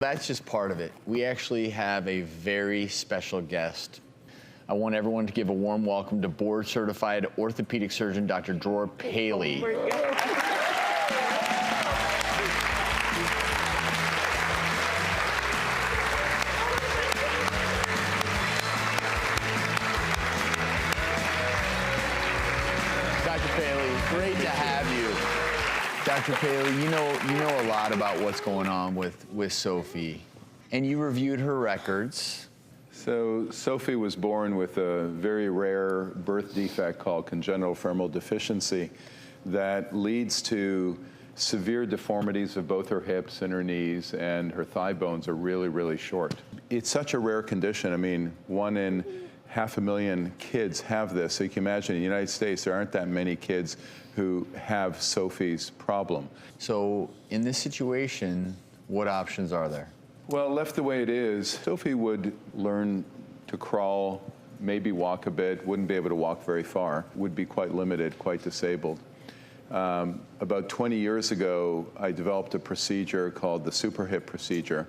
That's just part of it. We actually have a very special guest. I want everyone to give a warm welcome to board-certified orthopedic surgeon, Dr. Dror Paley. Dr. Paley, great to have you. Dr. Paley, you know a lot about what's going on with Sophie, and you reviewed her records. So Sophie was born with a very rare birth defect called congenital femoral deficiency that leads to severe deformities of both her hips and her knees, and her thigh bones are really, really short. It's such a rare condition. I mean, 1 in 500,000 kids have this. So you can imagine in the United States, there aren't that many kids who have Sophie's problem. So in this situation, what options are there? Well, left the way it is, Sophie would learn to crawl, maybe walk a bit, wouldn't be able to walk very far, would be quite limited, quite disabled. About 20 years ago, I developed a procedure called the super hip procedure.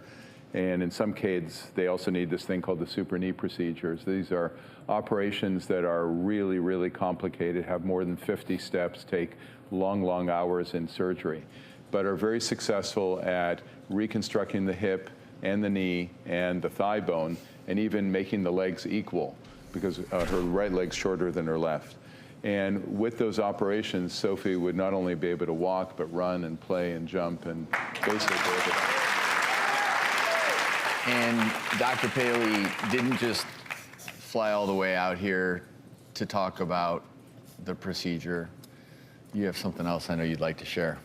And in some kids, they also need this thing called the super knee procedures. These are operations that are really, really complicated, have more than 50 steps, take long, long hours in surgery, but are very successful at reconstructing the hip and the knee and the thigh bone, and even making the legs equal, because her right leg's shorter than her left. And with those operations, Sophie would not only be able to walk, but run and play and jump and basically be able to. And Dr. Paley didn't just fly all the way out here to talk about the procedure. You have something else I know you'd like to share.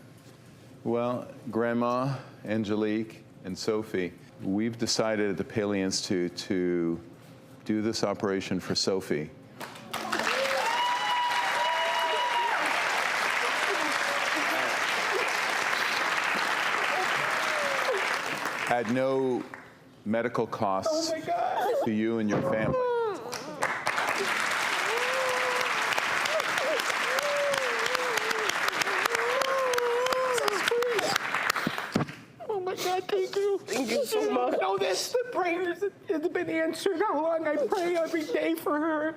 Well, Grandma, Angelique, and Sophie, we've decided at the Paley Institute to do this operation for Sophie. At no medical costs to you and your family. Oh my God, thank you. Thank you so much. Oh, the prayers have been answered. How long I pray every day for her.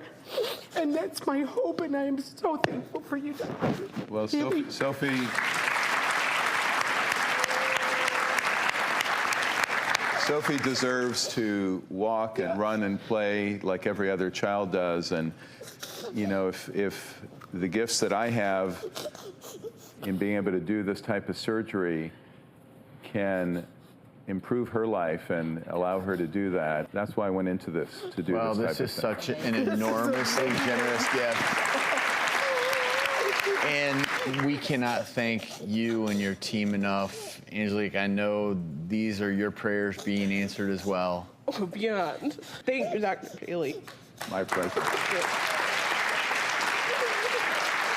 And that's my hope, and I am so thankful for you, Doctor. Well, Sophie deserves to walk and run and play like every other child does. And, you know, if the gifts that I have in being able to do this type of surgery can improve her life and allow her to do that, that's why I went into this, to do this type of thing. Well, this is such an enormously generous gift. And we cannot thank you and your team enough. Angelique, I know these are your prayers being answered as well. Oh, beyond. Thank you, Dr. Paley. My pleasure.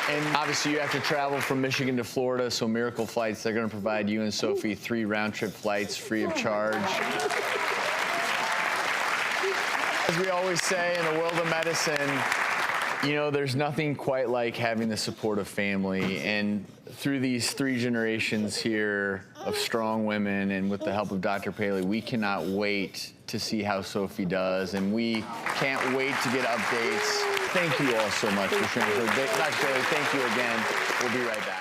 And obviously you have to travel from Michigan to Florida, so Miracle Flights, they're going to provide you and Sophie 3 round-trip flights free of charge. As we always say in the world of medicine, you know, there's nothing quite like having the support of family. And through these 3 generations here of strong women, and with the help of Dr. Paley, we cannot wait to see how Sophie does. And we can't wait to get updates. Thank you all so much for sharing. Dr. Paley, thank you again. We'll be right back.